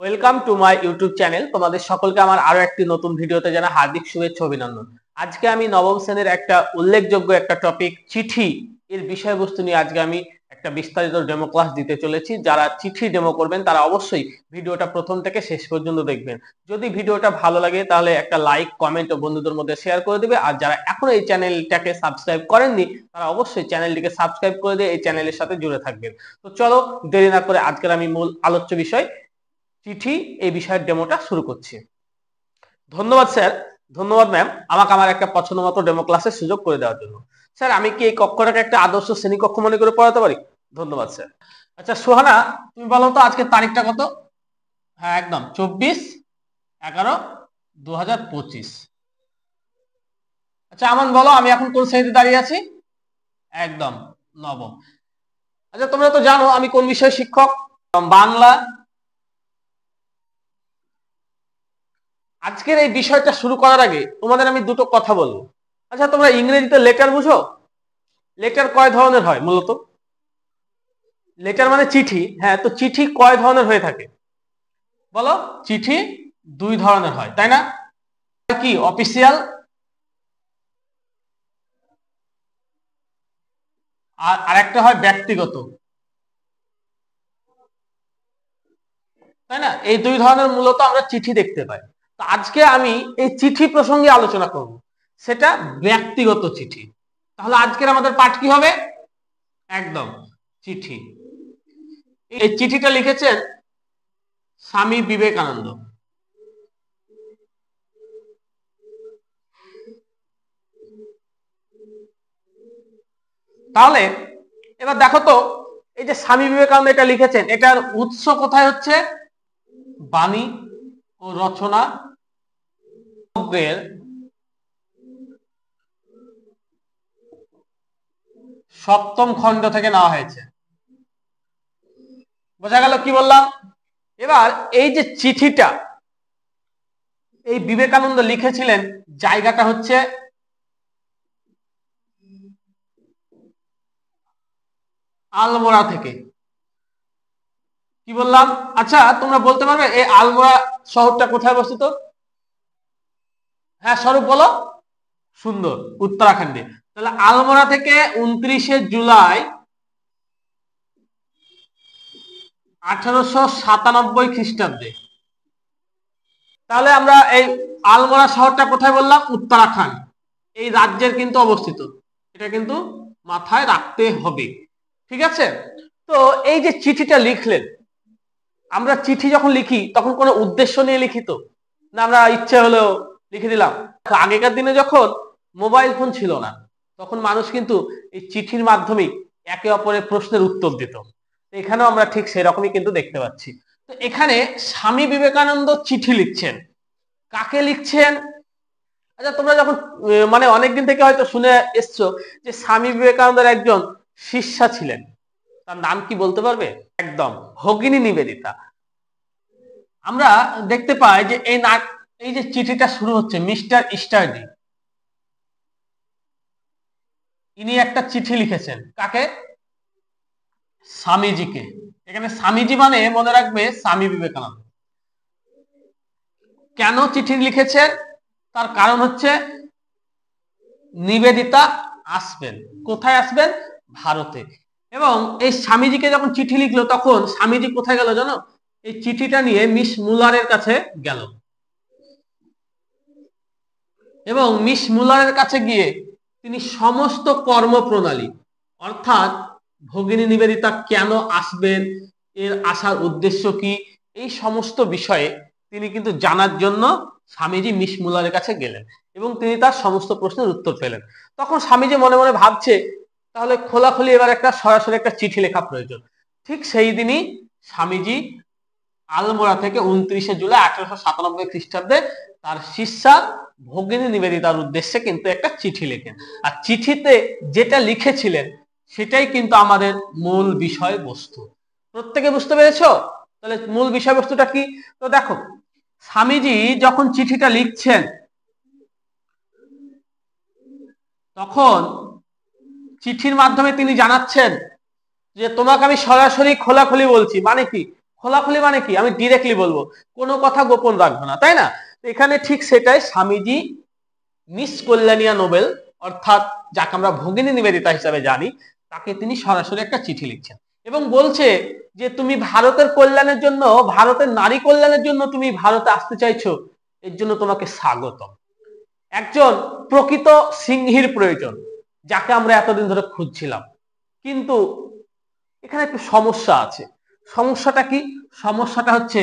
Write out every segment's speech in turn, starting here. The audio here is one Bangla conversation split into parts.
Welcome to my YouTube channel. তোমাদের সকলকে আমার আরো একটি নতুন ভিডিওতে জানা হার্দিক শুভেচ্ছা অভিনন্দন। আজকে আমি নবম শ্রেণীর একটা উল্লেখযোগ্য একটা টপিক চিঠি এর বিষয়বস্তু নিয়ে আজকে আমি একটা বিস্তারিত ডেমো ক্লাস দিতে চলেছি। যারা চিঠি ডেমো করবেন তারা অবশ্যই ভিডিওটা প্রথম থেকে শেষ পর্যন্ত দেখবেন। যদি ভিডিওটা ভালো লাগে তাহলে একটা লাইক, কমেন্ট ও বন্ধুদের মধ্যে শেয়ার করে দিবে। আর যারা এখনো এই চ্যানেলটাকে সাবস্ক্রাইব করেননি তারা অবশ্যই চ্যানেলটিকে সাবস্ক্রাইব করে দিয়ে এই চ্যানেলের সাথে জুড়ে থাকবেন। তো চলো দেরি না করে আজকের আমি মূল আলোচ্য বিষয় চিঠি এই বিষয়ের ডেমোটা শুরু করছি। ধন্যবাদ স্যার, ধন্যবাদ ম্যাম, আমাকে আমার একটা পছন্দ মতো ডেমো ক্লাসের সুযোগ করে দেওয়ার জন্য। স্যার, আমি কি এই কক্ষটাকে একটা আদর্শ শ্রেণী কক্ষ মনে করে পড়াতে পারি? ধন্যবাদ স্যার। আচ্ছা সোহানা, তুমি বলো তো আজকে তারিখটা কত? হ্যাঁ একদম 24/11/2025। আচ্ছা আমান বলো, আমি এখন কোন শ্রেণীতে দাঁড়িয়ে আছি? একদম নবম। আচ্ছা তোমরা তো জানো আমি কোন বিষয়ের শিক্ষক, বাংলা। আজকের এই বিষয়টা শুরু করার আগে তোমাদের আমি দুটো কথা বলবো। আচ্ছা তোমরা ইংরেজিতে লেটার বুঝো? লেটার কয় ধরনের হয় মূলত? লেটার মানে চিঠি। হ্যাঁ, তো চিঠি কয় ধরনের হয়ে থাকে বলো? চিঠি দুই ধরনের হয়, তাই না? কি অফিসিয়াল আর আরেকটা হয় ব্যক্তিগত, তাই না? এই দুই ধরনের মূলত আমরা চিঠি দেখতে পাই। তো আজকে আমি এই চিঠি প্রসঙ্গে আলোচনা করব, সেটা ব্যক্তিগত চিঠি। তাহলে আজকের আমাদের পাঠ কি হবে? একদম চিঠি। এই চিঠিটা লিখেছেন স্বামী বিবেকানন্দ। তাহলে এবার দেখো তো, এই যে স্বামী বিবেকানন্দ এটা লিখেছেন, এটার উৎস কোথায় হচ্ছে? বাণী ও রচনা সপ্তম খণ্ড থেকে নেওয়া হয়েছে। বোঝা গেল কি বললাম? এবার এই যে চিঠিটা এই বিবেকানন্দ লিখেছিলেন, জায়গাটা হচ্ছে আলমোড়া থেকে। কি বললাম? আচ্ছা তোমরা বলতে পারবে এই আলমোড়া শহরটা কোথায় অবস্থিত? হ্যাঁ স্বরূপ বলো। সুন্দর, উত্তরাখণ্ডে। তাহলে আলমোড়া থেকে 29শে জুলাই 1897 খ্রিস্টাব্দে। তাহলে আমরা এই আলমোড়া শহরটা কোথায় বললাম? উত্তরাখণ্ড, এই রাজ্যের কিন্তু অবস্থিত। এটা কিন্তু মাথায় রাখতে হবে, ঠিক আছে? তো এই যে চিঠিটা লিখলেন, আমরা চিঠি যখন লিখি তখন কোনো উদ্দেশ্য নিয়ে লিখি তো না, আমরা ইচ্ছে হলেও লিখে দিলাম। আগেকার দিনে যখন মোবাইল ফোন ছিল না তখন মানুষ কিন্তু এই চিঠির মাধ্যমে একে অপরের প্রশ্নের উত্তর দিত। এখানেও আমরা ঠিক সেরকমই কিন্তু দেখতে পাচ্ছি। তো এখানে স্বামী বিবেকানন্দ চিঠি লিখছেন, কাকে লিখছেন? আচ্ছা তোমরা যখন মানে অনেকদিন থেকে হয়তো শুনে এসছো যে স্বামী বিবেকানন্দের একজন শিষ্যা ছিলেন, তার নাম কি বলতে পারবে? একদম ভগিনী নিবেদিতা। আমরা দেখতে পাই যে এই যে চিঠিটা শুরু হচ্ছে, মিস্টার স্টার্ডি ইনি একটা চিঠি লিখেছেন কাকে? স্বামীজিকে। এখানে স্বামীজি মানে মনে রাখবে স্বামী বিবেকানন্দ। কেন চিঠি লিখেছেন? তার কারণ হচ্ছে নিবেদিতা আসবেন। কোথায় আসবেন? ভারতে। এবং এই স্বামীজিকে যখন চিঠি লিখলো তখন স্বামীজি কোথায় গেল জানো? এই চিঠিটা নিয়ে মিস মুলারের কাছে গেল এবং মিস মুলারের কাছে গিয়ে তিনি সমস্ত কর্মপ্রণালী, অর্থাৎ ভগিনী নিবেদিতা কেন আসবেন, এর আসার উদ্দেশ্য কি, এই সমস্ত বিষয়ে তিনি কিন্তু জানার জন্য স্বামীজি মিস মুলারের কাছে গেলেন এবং তিনি তার সমস্ত প্রশ্নের উত্তর পেলেন। তখন স্বামীজি মনে মনে ভাবছে তাহলে খোলাখুলি এবার একটা সরাসরি একটা চিঠি লেখা প্রয়োজন। ঠিক সেই দিনই স্বামীজি আলমোড়া থেকে 29শে জুলাই 1897 খ্রিস্টাব্দে তার শিষ্যা ভগিনী নিবেদিতার উদ্দেশ্যে কিন্তু একটা চিঠি লেখেন। আর চিঠিতে যেটা লিখেছিলেন সেটাই কিন্তু আমাদের মূল বিষয়বস্তু। প্রত্যেকে বুঝতে পেরেছো? তাহলে মূল বিষয়বস্তুটা কি? তো দেখো, স্বামীজি যখন চিঠিটা লিখছেন তখন চিঠির মাধ্যমে তিনি জানাচ্ছেন যে তোমাকে আমি সরাসরি খোলাখুলি বলছি। মানে কি? খোলাখুলি মানে কি, আমি ডিরেক্টলি বলবো, কোনো কথা গোপন রাখবো না, তাই না? এখানে ঠিক সেটাই স্বামীজি মিস কল্যাণিয়া নোবেল, অর্থাৎ যাকে আমরা ভগিনী নিবেদিতা হিসাবে জানি, তাকে তিনি সরাসরি একটা চিঠি লিখছেন এবং বলছে যে তুমি ভারতের কল্যাণের জন্য, ভারতের নারী কল্যাণের জন্য তুমি ভারতে আসতে চাইছো, এর জন্য তোমাকে স্বাগতম। একজন প্রকৃত সিংহীর প্রয়োজন, যাকে আমরা এতদিন ধরে খুঁজছিলাম। কিন্তু এখানে একটু সমস্যা আছে। সমস্যাটা কি? সমস্যাটা হচ্ছে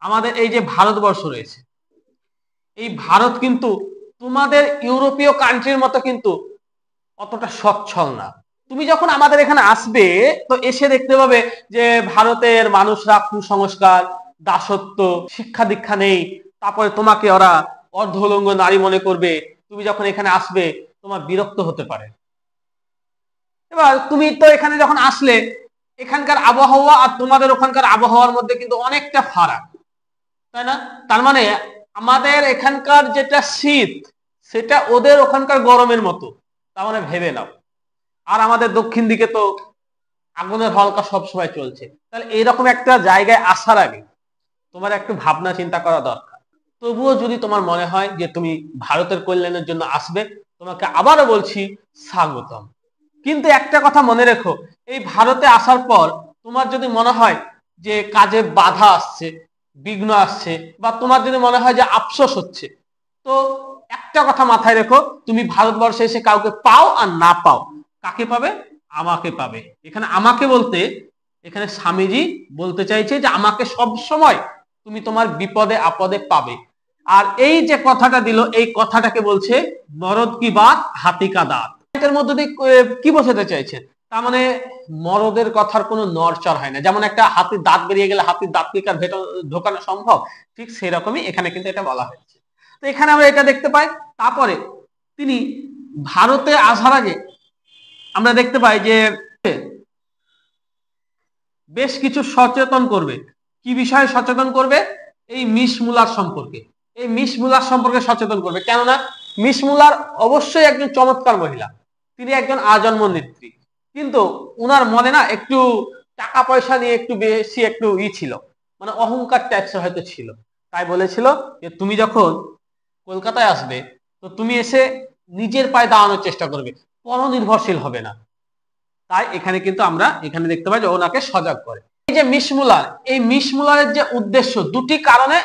আমাদের এই যে ভারতবর্ষ রয়েছে, এই ভারত কিন্তু তোমাদের ইউরোপীয় কান্ট্রির মতো কিন্তু অতটা সচ্ছল না। তুমি যখন আমাদের এখানে আসবে, তো এসে দেখতে পাবে যে ভারতের মানুষরা কুসংস্কার, দাসত্ব, শিক্ষা দীক্ষা নেই, তারপরে তোমাকে ওরা অর্ধলঙ্গ নারী মনে করবে। তুমি যখন এখানে আসবে তোমার বিরক্ত হতে পারে। এবার তুমি তো এখানে যখন আসলে, এখানকার আবহাওয়া আর তোমাদের ওখানকার আবহাওয়ার মধ্যে কিন্তু অনেকটা ফারাক, তাই না? তার মানে আমাদের এখানকার যেটা শীত, সেটা ওদের ওখানকার গরমের মতো, তার মানে ভেবে নাও। আর আমাদের দক্ষিণ দিকে তো আগুনের হলকা সবসময় চলছে। তাহলে এইরকম একটা জায়গায় আসার আগে তোমার একটু ভাবনা চিন্তা করা দরকার। তবুও যদি তোমার মনে হয় যে তুমি ভারতের কল্যাণের জন্য আসবে, তোমাকে আবারও বলছি স্বাগতম। কিন্তু একটা কথা মনে রেখো, এই ভারতে আসার পর তোমার যদি মনে হয় যে কাজে বাধা আসছে, বিঘ্ন আসছে, বা তোমার যদি মনে হয় যে আফসোস হচ্ছে, তো একটা কথা মাথায় রেখো, তুমি ভারতবর্ষে এসে কাউকে পাও আর না পাও, কাকে পাবে? আমাকে পাবে। এখানে আমাকে বলতে, এখানে স্বামীজি বলতে চাইছে যে আমাকে সব সময় তুমি তোমার বিপদে আপদে পাবে। আর এই যে কথাটা দিল, এই কথাটাকে বলছে মরদ কি বাত হাতি কা দাঁত। এটার মধ্যে দিয়ে কি বোঝাতে চাইছেন? তার মানে মরদের কথার কোনো নড়চড় হয় না। যেমন একটা হাতির দাঁত বেরিয়ে গেলে হাতির দাঁত কি কার ভেতর ঢোকানো সম্ভব? ঠিক সেরকমই এখানে কিন্তু এটা বলা হয়েছে। তো এখানে আমরা এটা দেখতে পাই। তারপরে তিনি ভারতে আসার আগে আমরা দেখতে পাই যে বেশ কিছু সচেতন করবে। কি বিষয়ে সচেতন করবে? এই মিস মুলার সম্পর্কে। এই মিস মুলার সম্পর্কে সচেতন করবে, কেননা মিস মুলার অবশ্যই একজন চমৎকার মহিলা, তিনি একজন আজন্ম নেত্রী, কিন্তু উনার মনে না একটু টাকা পয়সা নিয়ে একটু বেশি একটু ছিল, মানে অহংকার টাইপসের হয়তো ছিল। তাই বলেছিল যে তুমি যখন কলকাতায় আসবে, তো তুমি এসে নিজের পায়ে দাঁড়ানোর চেষ্টা করবে, পরনির্ভরশীল হবে না। তাই এখানে কিন্তু আমরা এখানে দেখতে পাই যে ওনাকে সজাগ করে। এই যে মিস মুলার, এই মিস মুলারের যে উদ্দেশ্য, দুটি কারণে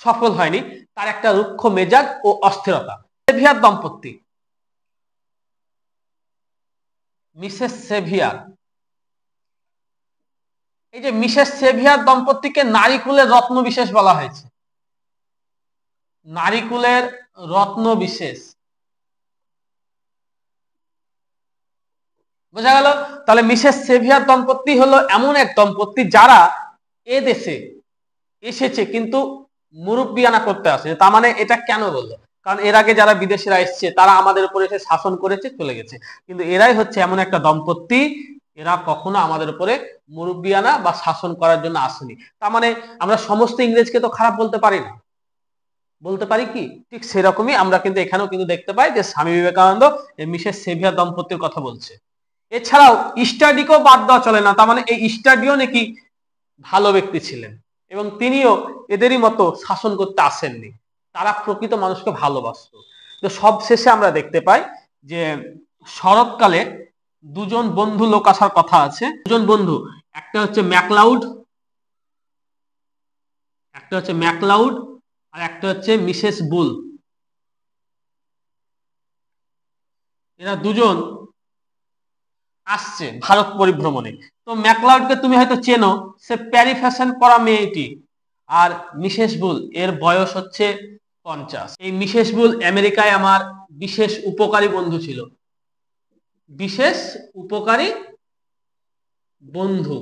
সফল হয়নি। তার একটা রুক্ষ মেজাজ ও অস্থিরতা। সেভিয়ার দম্পতি, মিসেস সেভিয়ার, এই যে মিসেস সেভিয়ার দম্পতিকে নারীকুলের রত্ন বিশেষ বলা হয়েছে। নারীকুলের রত্ন বিশেষ, বোঝা গেল? তাহলে মিসেস সেভিয়ার দম্পতি হলো এমন এক দম্পতি যারা এ দেশে এসেছে কিন্তু মুরব্বিয়ানা করতে আসে। তার মানে এটা কেন বললো? কারণ এর আগে যারা বিদেশিরা এসছে তারা আমাদের উপরে এসে শাসন করেছে, চলে গেছে, কিন্তু এরাই হচ্ছে এমন একটা দম্পতি, এরা কখনো আমাদের উপরে মুরব্বিয়ানা বা শাসন করার জন্য আসেনি। তার মানে আমরা সমস্ত ইংরেজকে তো খারাপ বলতে পারি না, বলতে পারি কি? ঠিক সেরকমই আমরা কিন্তু এখানেও কিন্তু দেখতে পাই যে স্বামী বিবেকানন্দ মিসেস সেভিয়ার দম্পতির কথা বলছে। এছাড়াও স্টাডিকেও বাদ দেওয়া চলে না। তার মানে এই স্টাডিও নাকি ভালো ব্যক্তি ছিলেন এবং তিনিও এদেরই মতো শাসন করতে আসেননি, তারা প্রকৃত মানুষকে ভালোবাসত। তো সব শেষে আমরা দেখতে পাই যে শরৎকালে দুজন বন্ধু লোক আসার কথা আছে। দুজন বন্ধু, একটা হচ্ছে ম্যাকলাউড, একটা হচ্ছে ম্যাকলাউড আর একটা হচ্ছে মিসেস বুল। এরা দুজন আসছে ভারত পরিভ্রমণে। তো ম্যাকলাউডকে তুমি হয়তো চেনো, সে প্যারি ফ্যাশন পরা মেয়েটি। আর মিসেস বুল এর বয়স হচ্ছে 50। এই মিসেস বুল আমেরিকায় আমার বিশেষ উপকারী বন্ধু ছিল, বিশেষ উপকারী বন্ধু।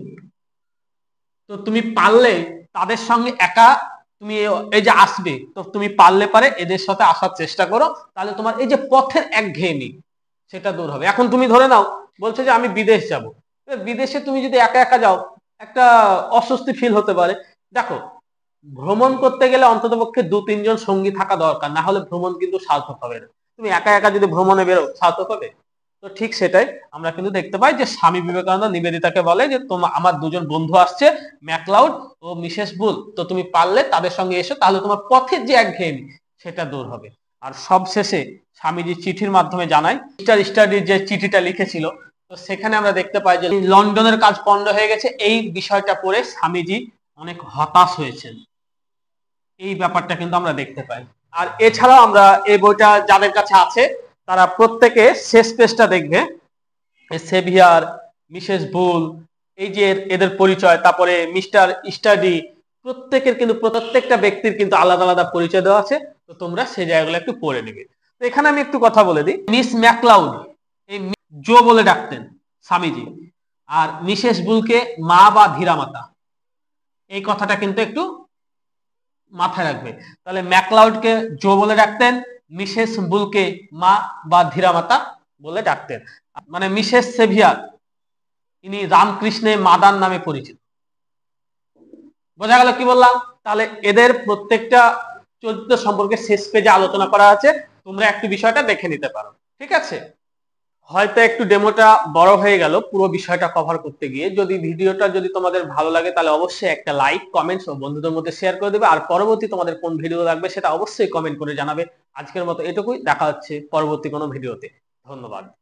তো তুমি পারলে তাদের সঙ্গে একা তুমি এই যে আসবে, তো তুমি পারলে পারে এদের সাথে আসার চেষ্টা করো, তাহলে তোমার এই যে পথের একঘেয়েমি সেটা দূর হবে। এখন তুমি ধরে নাও বলছো যে আমি বিদেশ যাব, বিদেশে তুমি যদি একা একা যাও একটা অস্বস্তি ফিল হতে পারে। দেখো, ভ্রমণ করতে গেলে অন্ততপক্ষে 2-3 জন সঙ্গী থাকা দরকার, না হলে ভ্রমণ কিন্তু সার্থক হবে না। তুমি একা একা যদি ভ্রমণে বেরো, সার্থক হবে? তো তো ঠিক সেটাই আমরা কিন্তু দেখতে পাই যে স্বামী বিবেকানন্দ নিবেদিতাকে বলে যে আমার দুজন বন্ধু আসছে, ম্যাকলাউড ও মিসেস বুল, তো তুমি পারলে তাদের সঙ্গে এসো, তাহলে তোমার পথের যে একঘেয়েমি সেটা দূর হবে। আর সবশেষে স্বামীজি চিঠির মাধ্যমে জানায়, মিস্টার স্টাডির যে চিঠিটা লিখেছিল, তো সেখানে আমরা দেখতে পাই যে লন্ডনের কাজ পণ্ড হয়ে গেছে। এই বিষয়টা পড়ে স্বামীজি অনেক হতাশ হয়েছেন, এই ব্যাপারটা কিন্তু আমরা দেখতে পাই। আর এছাড়াও আমরা এই বইটা যাদের কাছে আছে তারা প্রত্যেকে শেষ পেজটা দেখবে, সেভিয়ার, মিসেস বুল, এই যে এদের পরিচয়, তারপরে মিস্টার স্টাডি, প্রত্যেকের কিন্তু প্রত্যেকটা ব্যক্তির কিন্তু আলাদা আলাদা পরিচয় দেওয়া আছে। তো তোমরা সেই জায়গাগুলো একটু পড়ে নেবে। তো এখানে আমি একটু কথা বলে দিই, মিস ম্যাকলাউড এই জো বলে ডাকতেন স্বামীজি, আর মিসেস বুলকে মা বা ধীরামাতা, এই কথাটা কিন্তু একটু মাথায় রাখবে। তাহলে ম্যাকলাউডকে জো বলে ডাকতেন, মিসেস বুলকে মা বা ধীরামাতা বলে ডাকতেন। মানে মিসেস সেভিয়ার ইনি রামকৃষ্ণে মাদান নামে পরিচিত। বোঝা গেল কি বললাম? তাহলে এদের প্রত্যেকটা চরিত্র সম্পর্কে শেষ পেজে আলোচনা করা আছে, তোমরা একটু বিষয়টা দেখে নিতে পারো। ঠিক আছে, হয়তো একটু ডেমোটা বড় হয়ে গেল পুরো বিষয়টা কভার করতে গিয়ে। যদি ভিডিওটা যদি তোমাদের ভালো লাগে তাহলে অবশ্যই একটা লাইক, কমেন্টস ও বন্ধুদের মধ্যে শেয়ার করে দেবে। আর পরবর্তী তোমাদের কোন ভিডিও লাগবে সেটা অবশ্যই কমেন্ট করে জানাবে। আজকের মতো এটুকুই, দেখা হচ্ছে পরবর্তী কোনো ভিডিওতে। ধন্যবাদ।